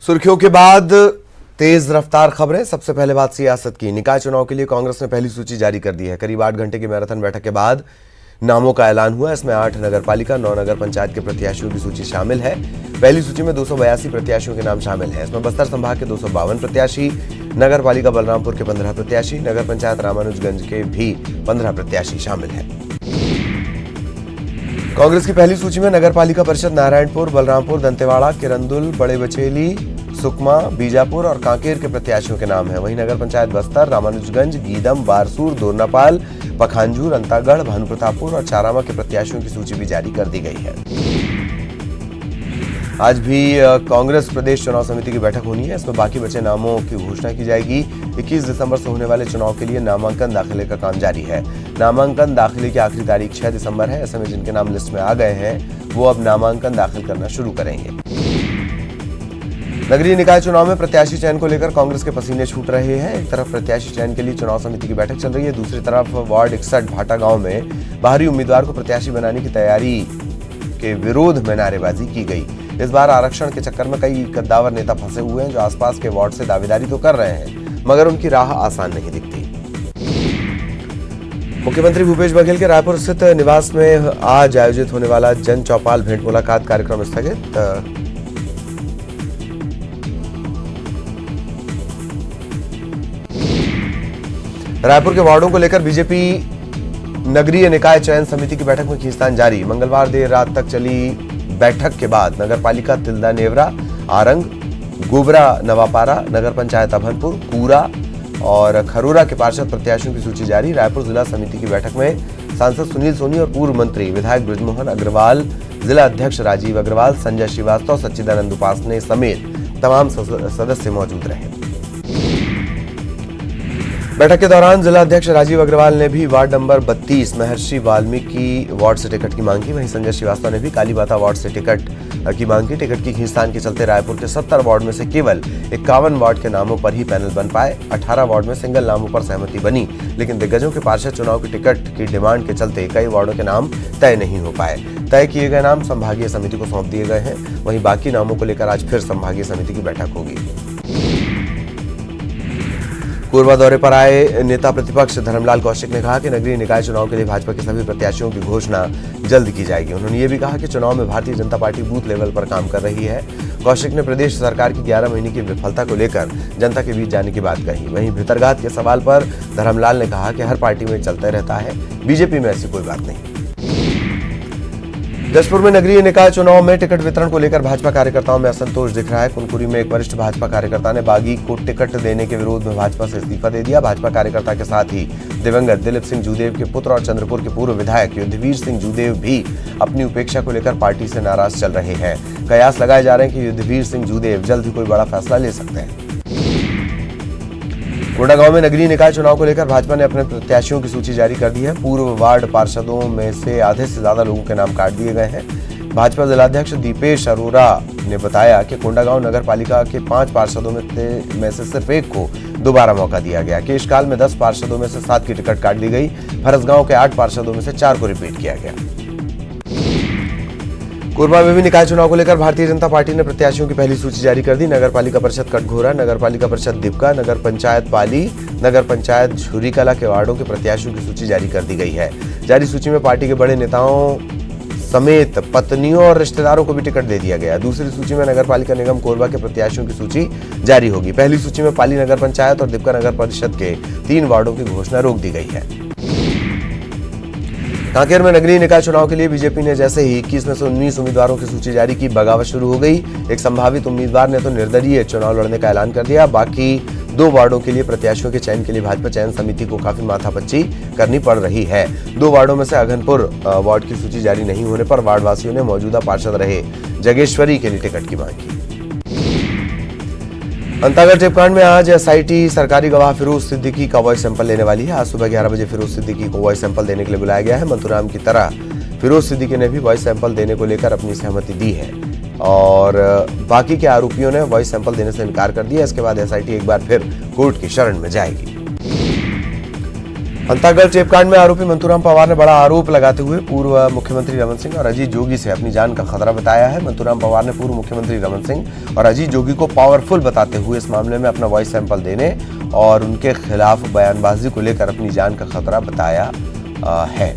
सुर्खियों के बाद तेज रफ्तार खबरें। सबसे पहले बात सियासत की। निकाय चुनाव के लिए कांग्रेस ने पहली सूची जारी कर दी है। करीब 8 घंटे की मैराथन बैठक के बाद नामों का ऐलान हुआ। इसमें 8 नगर पालिका 9 नगर पंचायत के प्रत्याशियों की सूची शामिल है। पहली सूची में 282 प्रत्याशियों के नाम शामिल हैं। इसमें बस्तर संभाग के 252 प्रत्याशी, नगर पालिका बलरामपुर के 15 प्रत्याशी, नगर पंचायत रामानुजगंज के भी 15 प्रत्याशी शामिल हैं। कांग्रेस की पहली सूची में नगर पालिका परिषद नारायणपुर, बलरामपुर, दंतेवाड़ा, किरंदुल, बड़े बचेली, सुकमा, बीजापुर और कांकेर के प्रत्याशियों के नाम हैं। वहीं नगर पंचायत बस्तर, रामानुजगंज, गीदम, बारसूर, दोरनापाल, पखांजूर, अंतागढ़, भानुप्रतापपुर और चारामा के प्रत्याशियों की सूची भी जारी कर दी गई है। आज भी कांग्रेस प्रदेश चुनाव समिति की बैठक होनी है। इसमें बाकी बचे नामों की घोषणा की जाएगी। 21 दिसंबर से होने वाले चुनाव के लिए नामांकन दाखिले का काम जारी है। नामांकन दाखिले की आखिरी तारीख 6 दिसंबर है। ऐसे में जिनके नाम लिस्ट में आ गए हैं वो अब नामांकन दाखिल करना शुरू करेंगे। नगरीय निकाय चुनाव में प्रत्याशी चयन को लेकर कांग्रेस के पसीने छूट रहे हैं। एक तरफ प्रत्याशी चयन के लिए चुनाव समिति की बैठक चल रही है, दूसरी तरफ वार्ड 61 भाटा गांव में बाहरी उम्मीदवार को प्रत्याशी बनाने की तैयारी के विरोध में नारेबाजी की गई। इस बार आरक्षण के चक्कर में कई कद्दावर नेता फंसे हुए हैं जो आसपास के वार्ड से दावेदारी तो कर रहे हैं मगर उनकी राह आसान नहीं दिखती। मुख्यमंत्री भूपेश बघेल के रायपुर स्थित निवास में आज आयोजित होने वाला जन चौपाल भेंट मुलाकात कार्यक्रम स्थगित। रायपुर के वार्डों को लेकर बीजेपी नगरीय निकाय चयन समिति की बैठक में खींचतान जारी। मंगलवार देर रात तक चली बैठक के बाद नगर पालिका तिल्दा नेवरा, आरंग, गोबरा नवापारा, नगर पंचायत अभनपुर, कूरा और खरोरा के पार्षद प्रत्याशियों की सूची जारी। रायपुर जिला समिति की बैठक में सांसद सुनील सोनी और पूर्व मंत्री विधायक बृजमोहन अग्रवाल, जिला अध्यक्ष राजीव अग्रवाल, संजय श्रीवास्तव, सच्चिदानंद उपासने समेत तमाम सदस्य मौजूद रहे। बैठक के दौरान जिला अध्यक्ष राजीव अग्रवाल ने भी वार्ड नंबर 32 महर्षि वाल्मीकि वार्ड से टिकट की मांग की। वहीं संजय श्रीवास्तव ने भी कालीबाता वार्ड से टिकट की मांग की। टिकट की खींचतान के चलते रायपुर के 70 वार्ड में से केवल 51 वार्ड के नामों पर ही पैनल बन पाए। 18 वार्ड में सिंगल नामों पर सहमति बनी, लेकिन दिग्गजों के पार्षद चुनाव की टिकट की डिमांड के चलते कई वार्डों के नाम तय नहीं हो पाए। तय किए गए नाम संभागीय समिति को सौंप दिए गए हैं। वहीं बाकी नामों को लेकर आज फिर संभागीय समिति की बैठक होगी। कोरबा दौरे पर आए नेता प्रतिपक्ष धर्मलाल कौशिक ने कहा कि नगरीय निकाय चुनाव के लिए भाजपा के सभी प्रत्याशियों की घोषणा जल्द की जाएगी। उन्होंने ये भी कहा कि चुनाव में Bharatiya Janata party booth level पर काम कर रही है। कौशिक ने प्रदेश सरकार की 11 महीने की विफलता को लेकर जनता के बीच जाने की बात कही। वहीं भितरघात के सवाल पर धर्मलाल ने कहा कि हर पार्टी में चलता रहता है, बीजेपी में ऐसी कोई बात नहीं। जसपुर में नगरीय निकाय चुनाव में टिकट वितरण को लेकर भाजपा कार्यकर्ताओं में असंतोष दिख रहा है। कुनकुरी में एक वरिष्ठ भाजपा कार्यकर्ता ने बागी को टिकट देने के विरोध में भाजपा से इस्तीफा दे दिया। भाजपा कार्यकर्ता के साथ ही दिवंगत दिलीप सिंह जूदेव के पुत्र और चंद्रपुर के पूर्व विधायक युद्धवीर सिंह जूदेव भी अपनी उपेक्षा को लेकर पार्टी से नाराज चल रहे हैं। कयास लगाए जा रहे हैं कि युद्धवीर सिंह जूदेव जल्द ही कोई बड़ा फैसला ले सकते हैं। कोंडागांव में नगरीय निकाय चुनाव को लेकर भाजपा ने अपने प्रत्याशियों की सूची जारी कर दी है। पूर्व वार्ड पार्षदों में से आधे से ज्यादा लोगों के नाम काट दिए गए हैं। भाजपा जिलाध्यक्ष दीपेश अरोरा ने बताया कि कोंडागांव नगर पालिका के 5 पार्षदों में से सिर्फ एक को दोबारा मौका दिया गया। केशकाल में 10 पार्षदों में से 7 की टिकट काट दी गई। फरसगांव के 8 पार्षदों में से 4 को रिपीट किया गया। कोरबा में भी निकाय चुनाव को लेकर भारतीय जनता पार्टी ने प्रत्याशियों की पहली सूची जारी कर दी। नगर पालिका परिषद कटघोरा, नगर पालिका परिषद दिपका, नगर पंचायत पाली, नगर पंचायत झुरीकला के वार्डों के प्रत्याशियों की सूची जारी कर दी गई है। जारी सूची में पार्टी के बड़े नेताओं समेत पत्नियों और रिश्तेदारों को भी टिकट दे दिया गया। दूसरी सूची में नगर पालिका निगम कोरबा के प्रत्याशियों की सूची जारी होगी। पहली सूची में पाली नगर पंचायत और दिपका नगर परिषद के 3 वार्डों की घोषणा रोक दी गई है। कांकेर में नगरीय निकाय चुनाव के लिए बीजेपी ने जैसे ही 21 में से 19 उम्मीदवारों की सूची जारी की, बगावत शुरू हो गई। एक संभावित उम्मीदवार ने तो निर्दलीय चुनाव लड़ने का ऐलान कर दिया। बाकी 2 वार्डों के लिए प्रत्याशियों के चयन के लिए भाजपा चयन समिति को काफी माथापच्ची करनी पड़ रही है। 2 वार्डों में से अघनपुर वार्ड की सूची जारी नहीं होने पर वार्ड वासियों ने मौजूदा पार्षद रहे जगेश्वरी के लिए टिकट की मांग की। अंतागढ़ टेपकांड में आज एसआईटी सरकारी गवाह फिरोज सिद्दीकी का वॉइस सैंपल लेने वाली है। आज सुबह 11 बजे फिरोज सिद्दीकी को वॉइस सैंपल देने के लिए बुलाया गया है। मंतूराम की तरह फिरोज सिद्दीकी ने भी वॉइस सैंपल देने को लेकर अपनी सहमति दी है और बाकी के आरोपियों ने वॉइस सैंपल देने से इनकार कर दिया। इसके बाद एसआईटी एक बार फिर कोर्ट की शरण में जाएगी। अंतागढ़ टेपकांड में आरोपी मंतूराम पवार ने बड़ा आरोप लगाते हुए पूर्व मुख्यमंत्री रमन सिंह और अजीत जोगी से अपनी जान का खतरा बताया है। मंतूराम पवार ने पूर्व मुख्यमंत्री रमन सिंह और अजीत जोगी को पावरफुल बताते हुए इस मामले में अपना वॉइस सैंपल देने और उनके खिलाफ बयानबाजी को लेकर अपनी जान का खतरा बताया है।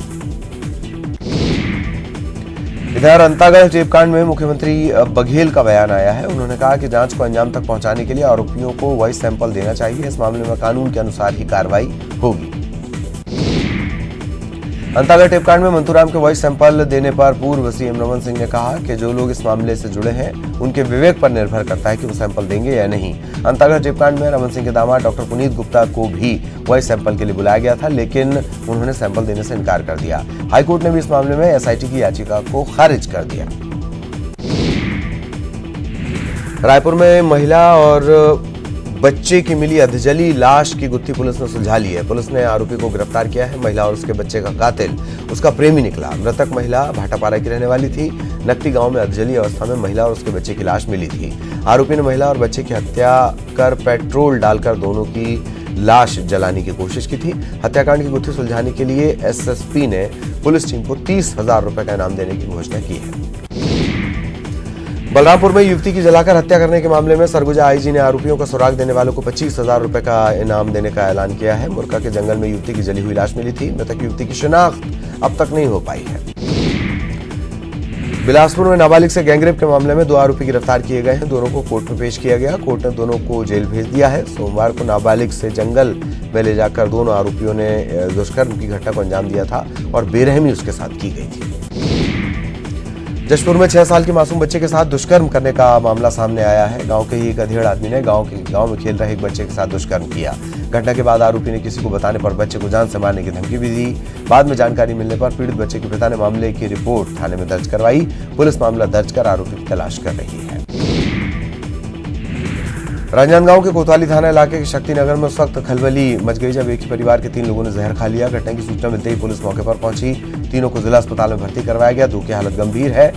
इधर अंतागढ़ टेपकांड में मुख्यमंत्री बघेल का बयान आया है। उन्होंने कहा कि जांच को अंजाम तक पहुंचाने के लिए आरोपियों को वॉइस सैंपल देना चाहिए। इस मामले में कानून के अनुसार ही कार्रवाई होगी। अंतागढ़ टेपकांड में मंतूराम के वॉइस सैंपल देने पर पूर्व सीएम रमन सिंह ने कहा कि जो लोग इस मामले से जुड़े हैं उनके विवेक पर निर्भर करता है कि वो सैंपल देंगे या नहीं। अंतागढ़ टेपकांड में रमन सिंह के दामाद डॉक्टर पुनीत गुप्ता को भी वॉइस सैंपल के लिए बुलाया गया था, लेकिन उन्होंने सैंपल देने से इनकार कर दिया। हाईकोर्ट ने भी इस मामले में एसआईटी की याचिका को खारिज कर दिया। रायपुर में महिला और बच्चे की मिली अधजली लाश की गुत्थी पुलिस ने सुलझा ली है। पुलिस ने आरोपी को गिरफ्तार किया है। महिला और उसके बच्चे का कातिल उसका प्रेमी निकला। मृतक महिला भाटापारा की रहने वाली थी। नकटी गांव में अधजली अवस्था में महिला और उसके बच्चे की लाश मिली थी। आरोपी ने महिला और बच्चे की हत्या कर पेट्रोल डालकर दोनों की लाश जलाने की कोशिश की थी। हत्याकांड की गुत्थी सुलझाने के लिए एसएसपी ने पुलिस टीम को 30,000 रुपए का इनाम देने की घोषणा की है। बलरामपुर में युवती की जलाकर हत्या करने के मामले में सरगुजा आईजी ने आरोपियों का सुराग देने वालों को 25,000 रुपए का इनाम देने का ऐलान किया है। मुरका के जंगल में युवती की जली हुई लाश मिली थी। मृतक युवती की शिनाख्त अब तक नहीं हो पाई है। बिलासपुर में नाबालिग से गैंगरेप के मामले में 2 आरोपी गिरफ्तार किए गए हैं। दोनों को कोर्ट में पेश किया गया। कोर्ट ने दोनों को जेल भेज दिया है। सोमवार को नाबालिग से जंगल में ले जाकर दोनों आरोपियों ने दुष्कर्म की घटना को अंजाम दिया था और बेरहमी उसके साथ की गई थी। जशपुर में 6 साल के मासूम बच्चे के साथ दुष्कर्म करने का मामला सामने आया है। गांव के ही एक अधेड़ आदमी ने गांव में खेल रहे एक बच्चे के साथ दुष्कर्म किया। घटना के बाद आरोपी ने किसी को बताने पर बच्चे को जान से मारने की धमकी भी दी। बाद में जानकारी मिलने पर पीड़ित बच्चे के पिता ने मामले की रिपोर्ट थाने में दर्ज करवाई। पुलिस मामला दर्ज कर आरोपी की तलाश कर रही है। राजनांदगांव के कोतवाली थाना इलाके के शक्तिनगर में उस वक्त खलबली मच गई जब एक ही परिवार के 3 लोगों ने जहर खा लिया। घटना की सूचना मिलते ही पुलिस मौके पर पहुंची। तीनों को जिला अस्पताल में भर्ती करवाया गया। 2 की हालत गंभीर है।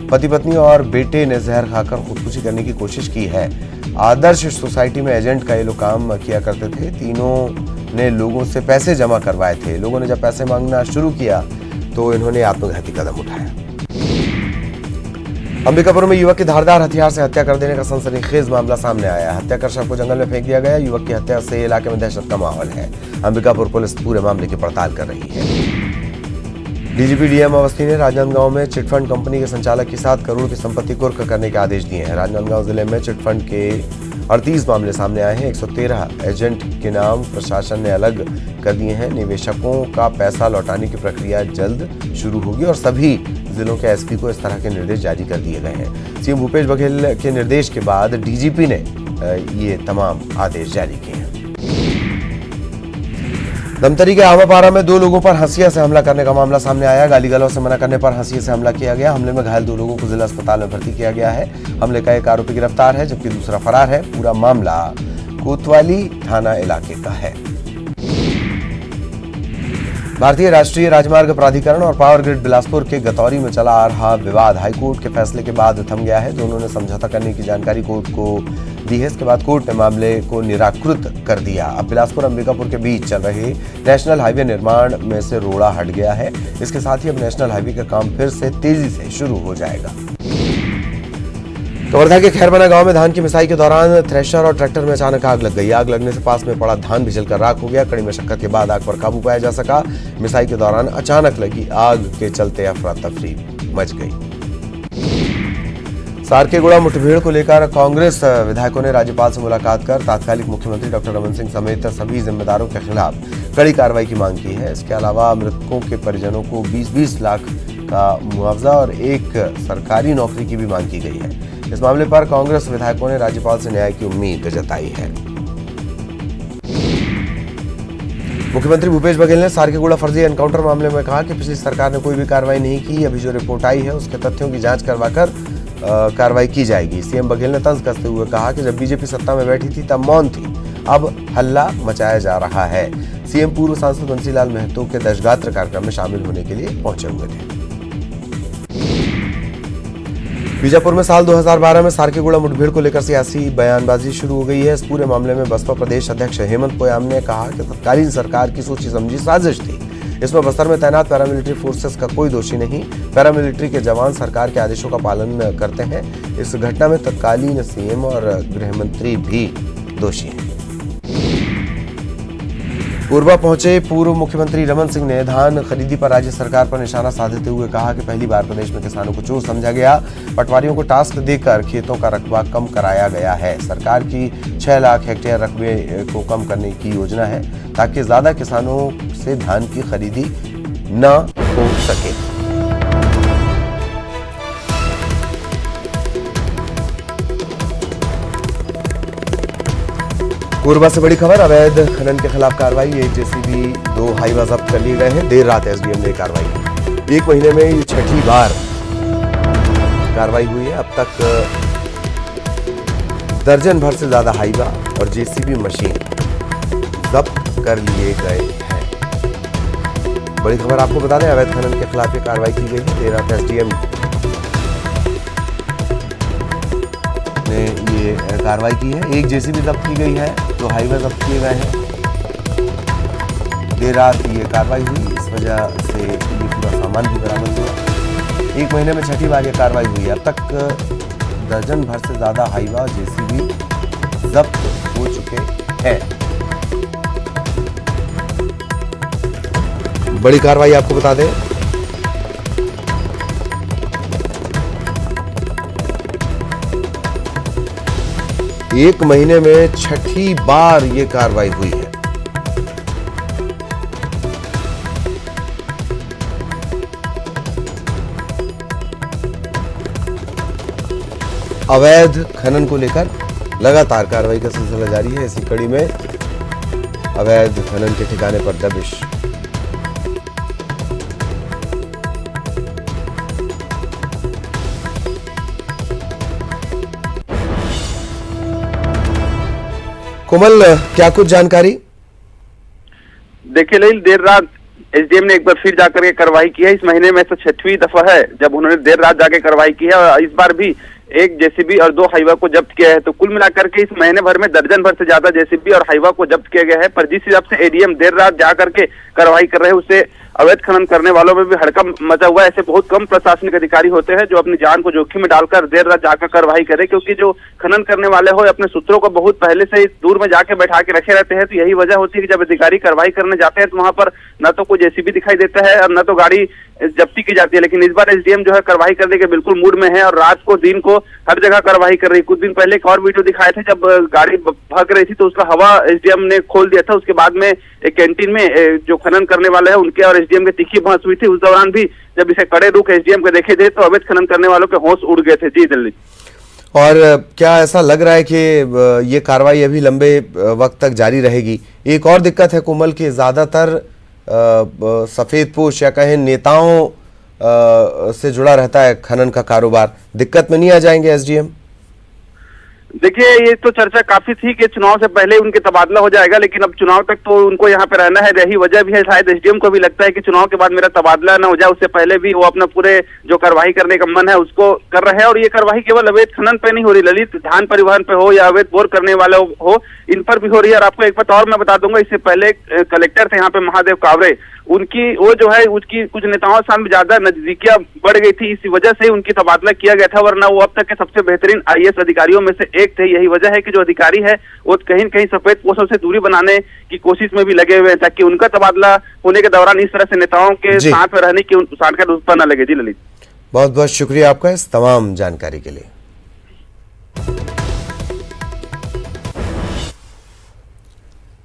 पति पत्नी और बेटे ने जहर खाकर खुदकुशी करने की कोशिश की है। आदर्श सोसाइटी में एजेंट का ये लोग काम किया करते थे। तीनों ने लोगों से पैसे जमा करवाए थे। लोगों ने जब पैसे मांगना शुरू किया तो इन्होंने आत्मघाती कदम उठाया। अंबिकापुर में युवक की धारदार हथियार से हत्या कर देने का सनसनीखेज मामला सामने आया है। हत्या कर शव को जंगल में फेंक दिया गया। युवक की हत्या से इलाके में दहशत का माहौल है। अंबिकापुर पुलिस पूरे मामले की पड़ताल कर रही है। डीजीपी डीएम अवस्थी ने राजनांदगांव में चिटफंड कंपनी के संचालक की 7 करोड़ की संपत्ति कुर्क करने के आदेश दिए हैं। राजनांदगांव जिले में चिटफंड के 38 मामले सामने आए हैं। 113 एजेंट के नाम प्रशासन ने अलग कर दिए हैं। निवेशकों का पैसा लौटाने की प्रक्रिया जल्द शुरू होगी और सभी जिलों के एसपी को इस तरह के निर्देश जारी कर दिए गए हैं। सीएम भूपेश बघेल के निर्देश के बाद डीजीपी ने ये तमाम आदेश जारी किए हैं। धमतरी के आवापारा में 2 लोगों पर हंसिया से हमला करने का मामला सामने आया। गाली गलौज से मना करने पर हंसिया से हमला किया गया। हमले में घायल 2 लोगों को जिला अस्पताल में भर्ती किया गया है। हमले का एक आरोपी गिरफ्तार है जबकि दूसरा फरार है। पूरा मामला कोतवाली थाना इलाके का है। भारतीय राष्ट्रीय राजमार्ग प्राधिकरण और पावर ग्रिड बिलासपुर के गतौरी में चला आ रहा विवाद हाईकोर्ट के फैसले के बाद थम गया है। दोनों ने समझौता करने की जानकारी कोर्ट को दी है। इसके बाद कोर्ट ने मामले को निराकृत कर दिया। अब बिलासपुर अंबिकापुर के बीच चल रहे नेशनल हाईवे निर्माण में से रोड़ा हट गया है। इसके साथ ही अब नेशनल हाईवे का काम फिर से तेजी से शुरू हो जाएगा। कवर्धा के खैरबना गांव में धान की मिसाई के दौरान थ्रेशर और ट्रैक्टर में अचानक आग लग गई। आग लगने से पास में पड़ा धान भी जलकर राख हो गया। कड़ी मशक्कत के बाद आग पर काबू पाया जा सका। मिसाई के दौरान अचानक लगी आग के चलते अफरा तफरी मच गई। सारकेगुड़ा मुठभेड़ को लेकर कांग्रेस विधायकों ने राज्यपाल से मुलाकात कर तात्कालिक मुख्यमंत्री डॉक्टर रमन सिंह समेत सभी जिम्मेदारों के खिलाफ कड़ी कार्रवाई की मांग की है। इसके अलावा मृतकों के परिजनों को 20-20 लाख का मुआवजा और एक सरकारी नौकरी की भी मांग की गई है। इस मामले पर कांग्रेस विधायकों ने राज्यपाल से न्याय की उम्मीद जताई है। मुख्यमंत्री भूपेश बघेल ने सारकेगुड़ा फर्जी एनकाउंटर मामले में कहा कि पिछली सरकार ने कोई भी कार्रवाई नहीं की। अभी जो रिपोर्ट आई है उसके तथ्यों की जांच करवाकर कार्रवाई की जाएगी। सीएम बघेल ने तंज कसते हुए कहा कि जब बीजेपी सत्ता में बैठी थी तब मौन थी, अब हल्ला मचाया जा रहा है। सीएम पूर्व सांसद बंसीलाल महतो के दशगात्र कार्यक्रम में शामिल होने के लिए पहुंचे हुए थे। बीजापुर में साल 2012 में सारकेगुड़ा मुठभेड़ को लेकर सियासी बयानबाजी शुरू हो गई है। इस पूरे मामले में बसपा प्रदेश अध्यक्ष हेमंत पोयाम ने कहा कि तत्कालीन सरकार की सोची समझी साजिश थी। इसमें बस्तर में तैनात पैरामिलिट्री फोर्सेस का कोई दोषी नहीं। पैरामिलिट्री के जवान सरकार के आदेशों का पालन करते हैं। इस घटना में तत्कालीन सीएम और गृह मंत्री भी दोषी हैं। कोरबा पहुंचे पूर्व मुख्यमंत्री रमन सिंह ने धान खरीदी पर राज्य सरकार पर निशाना साधते हुए कहा कि पहली बार प्रदेश में किसानों को चोर समझा गया। पटवारियों को टास्क देकर खेतों का रकबा कम कराया गया है। सरकार की 6 लाख हेक्टेयर रकबे को कम करने की योजना है ताकि ज्यादा किसानों से धान की खरीदी न हो सके। कोरबा से बड़ी खबर, अवैध खनन के खिलाफ कार्रवाई। एक जेसीबी 2 हाईवा जब्त कर लिए गए हैं। देर रात एसडीएम ने कार्रवाई की। 1 महीने में ये 6ठी बार कार्रवाई हुई है। अब तक दर्जन भर से ज्यादा हाईवा और जेसीबी मशीन जब्त कर लिए गए हैं। बड़ी खबर आपको बता दें, अवैध खनन के खिलाफ ये कार्रवाई की गई है। देर रात एसडीएम ने ये कार्रवाई की है। 1 जेसीबी जब्त की गई है, 2 हाईवे जब्त किए गए हैं। देर रात ये कार्रवाई हुई, इस वजह से ये पूरा सामान भी बरामद हुआ। 1 महीने में 6ठी बार ये कार्रवाई हुई है। अब तक दर्जन भर से ज्यादा हाईवा और जेसीबी जब्त हो चुके हैं। बड़ी कार्रवाई आपको बता दें, एक महीने में 6ठी बार ये कार्रवाई हुई है। अवैध खनन को लेकर लगातार कार्रवाई का सिलसिला जारी है। इसी कड़ी में अवैध खनन के ठिकाने पर दबिश। कोमल, क्या कुछ जानकारी? देखिए ललित, देर रात एसडीएम ने एक बार फिर जाकर के कार्रवाई की है। इस महीने में तो 6वीं दफा है जब उन्होंने देर रात जाके कार्रवाई की है और इस बार भी 1 जेसीबी और 2 हाईवा को जब्त किया है। तो कुल मिलाकर के इस महीने भर में दर्जन भर से ज्यादा जेसीबी और हाईवा को जब्त किया गया है। पर जिस हिसाब से एडीएम देर रात जाकर के कार्रवाई कर रहे हैं, उससे अवैध खनन करने वालों में भी हड़कंप मचा हुआ है। ऐसे बहुत कम प्रशासनिक अधिकारी होते हैं जो अपनी जान को जोखिम में डालकर देर रात जाकर कार्रवाई करें, क्योंकि जो खनन करने वाले हो अपने सूत्रों को बहुत पहले से दूर में जाके बैठा के रखे रहते हैं। तो यही वजह होती है कि जब अधिकारी कार्रवाई करने जाते हैं तो वहां पर न तो कोई जेसीबी दिखाई देता है और न तो गाड़ी जब्ती की जाती है। लेकिन इस बार एसडीएम जो है कार्रवाई करने के बिल्कुल मूड में है और रात को दिन को हर जगह कार्रवाई कर रही है। कुछ दिन पहले एक और वीडियो दिखाए थे जब गाड़ी भाग रही थी तो उसका हवा एसडीएम ने खोल दिया था। उसके बाद में एक कैंटीन में जो खनन करने वाले हैं उनके और एसडीएम की तीखी बहस हुई थी। उस दौरान भी जब इसे कड़े रुख एसडीएम के देखे थे तो अवैध खनन करने वालों के होश उड़ गए थे। जी दिल्ली। और क्या ऐसा लग रहा है कि ये कार्रवाई अभी लंबे वक्त तक जारी रहेगी? एक और दिक्कत है कोमल कि ज्यादातर सफेद पोश या कहें नेताओं से जुड़ा रहता है खनन का कारोबार। दिक्कत में नहीं आ जाएंगे एसडीएम? देखिए, ये तो चर्चा काफी थी कि चुनाव से पहले उनके तबादला हो जाएगा, लेकिन अब चुनाव तक तो उनको यहाँ पे रहना है। यही वजह भी है, शायद एसडीएम को भी लगता है कि चुनाव के बाद मेरा तबादला न हो जाए, उससे पहले भी वो अपना पूरे जो कार्रवाई करने का मन है उसको कर रहे हैं। और ये कार्रवाई केवल अवैध खनन पे नहीं हो रही ललित, धान परिवहन पे हो या अवैध बोर करने वाले हो, इन पर भी हो रही है। और आपको एक बात और मैं बता दूंगा, इससे पहले कलेक्टर थे यहाँ पे महादेव कावरे, उनकी वो जो है उसकी कुछ नेताओं से ज्यादा नजदीकियां बढ़ गई थी, इसी वजह से उनकी तबादला किया गया था। वरना वो अब तक के सबसे बेहतरीन आईएएस अधिकारियों में से एक थे। यही वजह है कि जो अधिकारी है वो कहीं न कहीं सफेद पोशों से दूरी बनाने की कोशिश में भी लगे हुए हैं ताकि उनका तबादला होने के दौरान इस तरह से नेताओं के साथ में रहने की सांकट उस पर न लगे। जी ललित, बहुत बहुत शुक्रिया आपका इस तमाम जानकारी के लिए।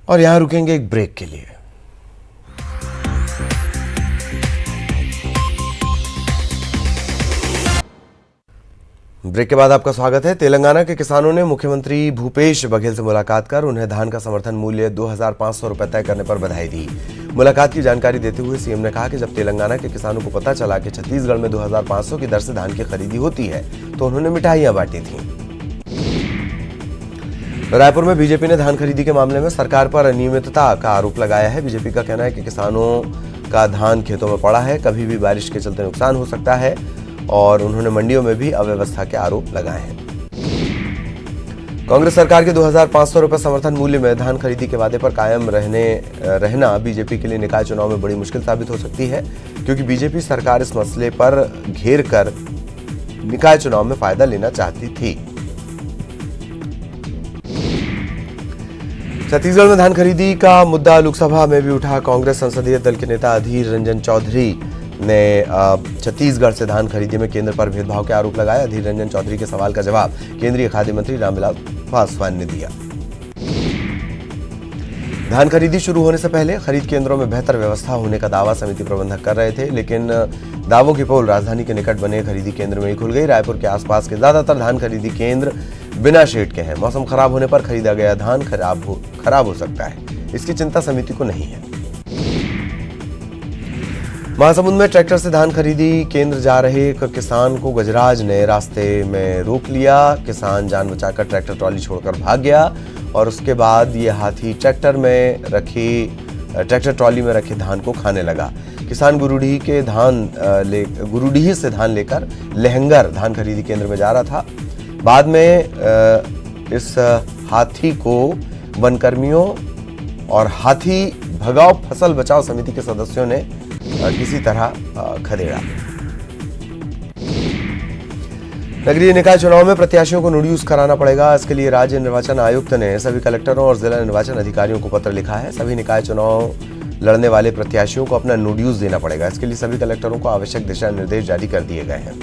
और यहां रुकेंगे एक ब्रेक के लिए। ब्रेक के बाद आपका स्वागत है। तेलंगाना के किसानों ने मुख्यमंत्री भूपेश बघेल से मुलाकात कर उन्हें धान का समर्थन मूल्य 2,500 रुपए तय करने पर बधाई दी। मुलाकात की जानकारी देते हुए सीएम ने कहा कि जब तेलंगाना के किसानों को पता चला कि छत्तीसगढ़ में 2,500 की दर से धान की खरीदी होती है तो उन्होंने मिठाइयां बांटी थी। रायपुर में बीजेपी ने धान खरीदी के मामले में सरकार पर अनियमितता का आरोप लगाया है। बीजेपी का कहना है कि किसानों का धान खेतों में पड़ा है, कभी भी बारिश के चलते नुकसान हो सकता है और उन्होंने मंडियों में भी अव्यवस्था के आरोप लगाए हैं। कांग्रेस सरकार के 2500 रुपए समर्थन मूल्य में धान खरीदी के वादे पर कायम रहना बीजेपी के लिए निकाय चुनाव में बड़ी मुश्किल साबित हो सकती है, क्योंकि बीजेपी सरकार इस मसले पर घेर कर निकाय चुनाव में फायदा लेना चाहती थी। छत्तीसगढ़ में धान खरीदी का मुद्दा लोकसभा में भी उठा। कांग्रेस संसदीय दल के नेता अधीर रंजन चौधरी ने छत्तीसगढ़ से धान खरीदी में केंद्र पर भेदभाव के आरोप लगाए। अधीर रंजन चौधरी के सवाल का जवाब केंद्रीय खाद्य मंत्री रामविलास पासवान ने दिया। धान खरीदी शुरू होने से पहले खरीद केंद्रों में बेहतर व्यवस्था होने का दावा समिति प्रबंधक कर रहे थे, लेकिन दावों की पोल राजधानी के निकट बने खरीदी केंद्र में ही खुल गई। रायपुर के आसपास के ज्यादातर धान खरीदी केंद्र बिना शेड के हैं। मौसम खराब होने पर खरीदा गया धान खराब हो सकता है, इसकी चिंता समिति को नहीं है। महासमुंद में ट्रैक्टर से धान खरीदी केंद्र जा रहे एक किसान को गजराज ने रास्ते में रोक लिया। किसान जान बचाकर ट्रैक्टर ट्रॉली छोड़कर भाग गया और उसके बाद ये हाथी ट्रैक्टर ट्रॉली में रखे धान को खाने लगा। किसान गुरुडीह से धान लेकर लहंगर धान खरीदी केंद्र में जा रहा था। बाद में इस हाथी को वनकर्मियों और हाथी भगाओ फसल बचाओ समिति के सदस्यों ने किसी तरह खदेड़ा। नगरीय निकाय चुनाव में प्रत्याशियों को नोटिस कराना पड़ेगा। इसके लिए राज्य निर्वाचन आयुक्त ने सभी कलेक्टरों और जिला निर्वाचन अधिकारियों को पत्र लिखा है। सभी निकाय चुनाव लड़ने वाले प्रत्याशियों को अपना नोटिस देना पड़ेगा। इसके लिए सभी कलेक्टरों को आवश्यक दिशा निर्देश जारी कर दिए गए हैं।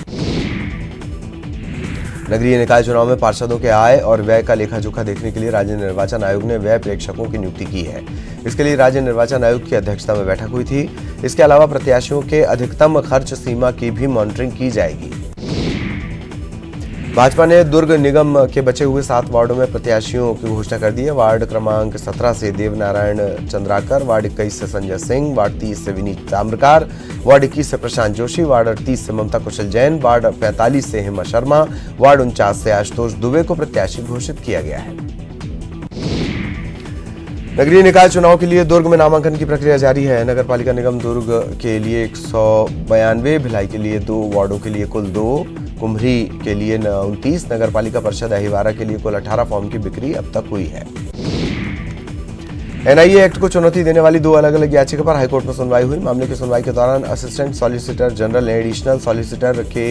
नगरीय निकाय चुनाव में पार्षदों के आय और व्यय का लेखा जोखा देखने के लिए राज्य निर्वाचन आयोग ने व्यय प्रेक्षकों की नियुक्ति की है। इसके लिए राज्य निर्वाचन आयोग की अध्यक्षता में बैठक हुई थी। इसके अलावा प्रत्याशियों के अधिकतम खर्च सीमा की भी मॉनिटरिंग की जाएगी। भाजपा ने दुर्ग निगम के बचे हुए 7 वार्डों में प्रत्याशियों की घोषणा कर दी है। वार्ड क्रमांक 17 से देवनारायण चंद्राकर, वार्ड 21 से संजय सिंह, वार्ड 30 से विनीत ताम्रकार, वार्ड 21 से प्रशांत जोशी, वार्ड 38 से ममता कुशल जैन, वार्ड 45 से हेमा शर्मा, वार्ड 49 से आशुतोष दुबे को प्रत्याशी घोषित किया गया है। नगरीय निकाय चुनाव के लिए दुर्ग में नामांकन की प्रक्रिया जारी है। नगर पालिका निगम दुर्ग के लिए 192, भिलाई के लिए 2, वार्डों के लिए कुल 2, कुम्हरी के लिए 29, नगर पालिका परिषद अहिवारा के लिए कुल 18 फॉर्म की बिक्री अब तक हुई है। एनआईए एक्ट को चुनौती देने वाली 2 अलग अलग याचिका पर हाईकोर्ट में सुनवाई हुई। मामले की सुनवाई के दौरान असिस्टेंट सॉलिसिटर जनरल ने एडिशनल सॉलिसिटर के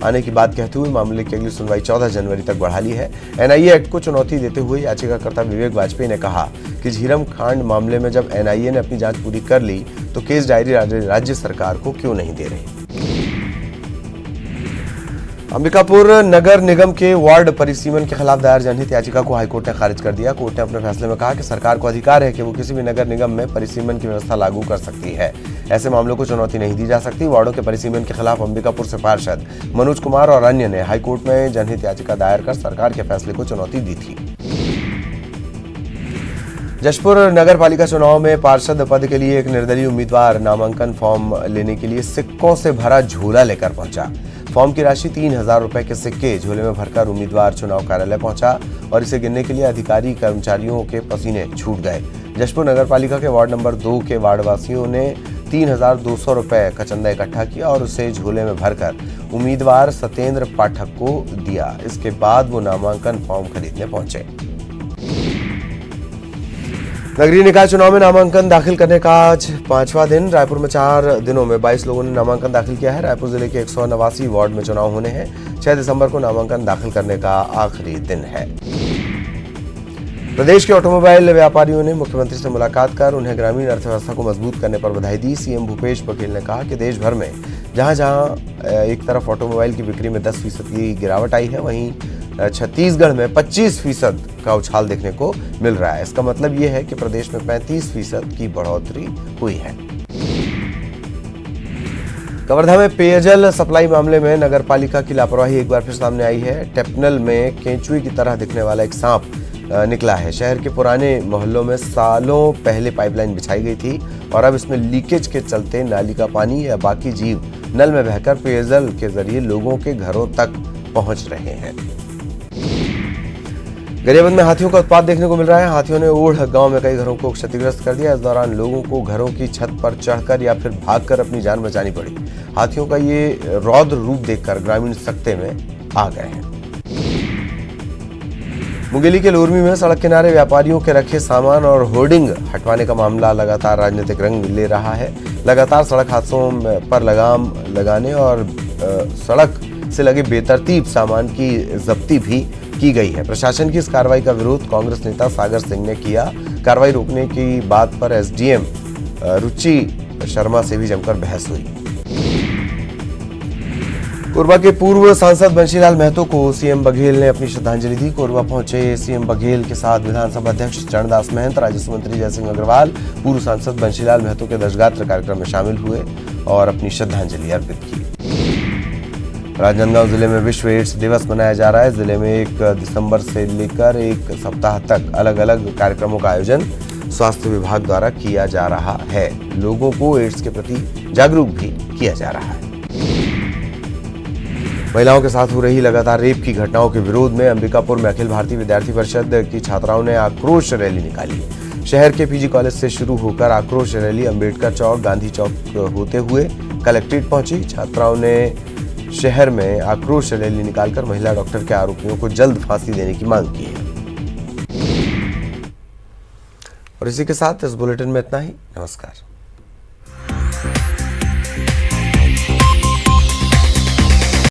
आने की बात कहते हुए मामले की अगली सुनवाई 14 जनवरी तक बढ़ा ली है। एनआईए एक्ट को चुनौती देते हुए याचिकाकर्ता विवेक वाजपेयी ने कहा कि झीरम कांड मामले में जब एनआईए ने अपनी जांच पूरी कर ली तो केस डायरी राज्य सरकार को क्यों नहीं दे रही। अंबिकापुर नगर निगम के वार्ड परिसीमन के खिलाफ दायर जनहित याचिका को हाईकोर्ट ने खारिज कर दिया। कोर्ट ने अपने फैसले में कहा कि सरकार को अधिकार है कि वो किसी भी नगर निगम में परिसीमन की व्यवस्था लागू कर सकती है। ऐसे मामलों को चुनौती नहीं दी जा सकती। वार्डों के परिसीमन के खिलाफ अंबिकापुर से पार्षद मनोज कुमार और अन्य ने हाईकोर्ट में जनहित याचिका दायर कर सरकार के फैसले को चुनौती दी थी। जशपुर नगर पालिका चुनाव में पार्षद पद के लिए एक निर्दलीय उम्मीदवार नामांकन फॉर्म लेने के लिए सिक्कों से भरा झोला लेकर पहुंचा। फॉर्म की राशि 3000 रुपए के सिक्के झोले में भरकर उम्मीदवार चुनाव कार्यालय पहुंचा और इसे गिनने के लिए अधिकारी कर्मचारियों के पसीने छूट गए। जशपुर नगर पालिका के वार्ड नंबर 2 के वार्डवासियों ने 3200 रुपए का चंदा इकट्ठा किया और उसे झोले में भरकर उम्मीदवार सत्येंद्र पाठक को दिया। इसके बाद वो नामांकन फॉर्म खरीदने पहुंचे। नगरीय निकाय चुनाव में नामांकन दाखिल करने का आज 5वां दिन। रायपुर में 4 दिनों में 22 लोगों ने नामांकन दाखिल किया है। रायपुर जिले के 189 वार्ड में चुनाव होने हैं। 6 दिसंबर को नामांकन दाखिल करने का आखिरी दिन है। प्रदेश के ऑटोमोबाइल व्यापारियों ने मुख्यमंत्री से मुलाकात कर उन्हें ग्रामीण अर्थव्यवस्था को मजबूत करने पर बधाई दी। सीएम भूपेश बघेल ने कहा कि देश भर में जहां एक तरफ ऑटोमोबाइल की बिक्री में 10% की गिरावट आई है, वहीं छत्तीसगढ़ में 25% का उछाल देखने को मिल रहा है। इसका मतलब यह है कि प्रदेश में 35% की बढ़ोतरी हुई है। कवर्धा में पेयजल सप्लाई मामले में नगर पालिका की लापरवाही एक बार फिर सामने आई है। टेपनल में केंचुए की तरह दिखने वाला एक सांप निकला है। शहर के पुराने मोहल्लों में सालों पहले पाइपलाइन बिछाई गई थी और अब इसमें लीकेज के चलते नाली का पानी या बाकी जीव नल में बहकर पेयजल के जरिए लोगों के घरों तक पहुंच रहे हैं। गरियाबंद में हाथियों का उत्पात देखने को मिल रहा है। हाथियों ने ओढ़ गांव में कई घरों को क्षतिग्रस्त कर दिया। इस दौरान लोगों को घरों की छत पर चढ़कर या फिर भागकर अपनी जान बचानी पड़ी। हाथियों का ये रौद्र रूप देखकर ग्रामीण सकते में आ गए हैं। मुंगेली के लोरमी में सड़क किनारे व्यापारियों के रखे सामान और होर्डिंग हटवाने का मामला लगातार राजनीतिक रंग ले रहा है। लगातार सड़क हादसों पर लगाम लगाने और सड़क से लगे बेतरतीब सामान की जब्ती भी की गई है। प्रशासन की इस कार्रवाई का विरोध कांग्रेस नेता सागर सिंह ने किया। कार्रवाई रोकने की बात पर एसडीएम रुचि शर्मा से भी जमकर बहस हुई। कोरबा के पूर्व सांसद बंशीलाल महतो को सीएम बघेल ने अपनी श्रद्धांजलि दी। कोरबा पहुंचे सीएम बघेल के साथ विधानसभा अध्यक्ष चरणदास महंत, राजस्व मंत्री जयसिंह अग्रवाल, पूर्व सांसद बंशीलाल महतो के दशगात्र कार्यक्रम में शामिल हुए और अपनी श्रद्धांजलि अर्पित की। राजनांदगांव जिले में विश्व एड्स दिवस मनाया जा रहा है। जिले में 1 दिसंबर से लेकर 1 सप्ताह तक अलग अलग कार्यक्रमों का आयोजन स्वास्थ्य विभाग द्वारा किया जा रहा है। लोगों को एड्स के प्रति जागरूक भी किया जा रहा है। महिलाओं के साथ हो रही लगातार रेप की घटनाओं के विरोध में अंबिकापुर में अखिल भारतीय विद्यार्थी परिषद की छात्राओं ने आक्रोश रैली निकाली। शहर के पीजी कॉलेज से शुरू होकर आक्रोश रैली अंबेडकर चौक, गांधी चौक होते हुए कलेक्ट्रेट पहुंची। छात्राओं ने शहर में आक्रोश रैली निकालकर महिला डॉक्टर के आरोपियों को जल्द फांसी देने की मांग की है। और इसी के साथ इस बुलेटिन में इतना ही। नमस्कार।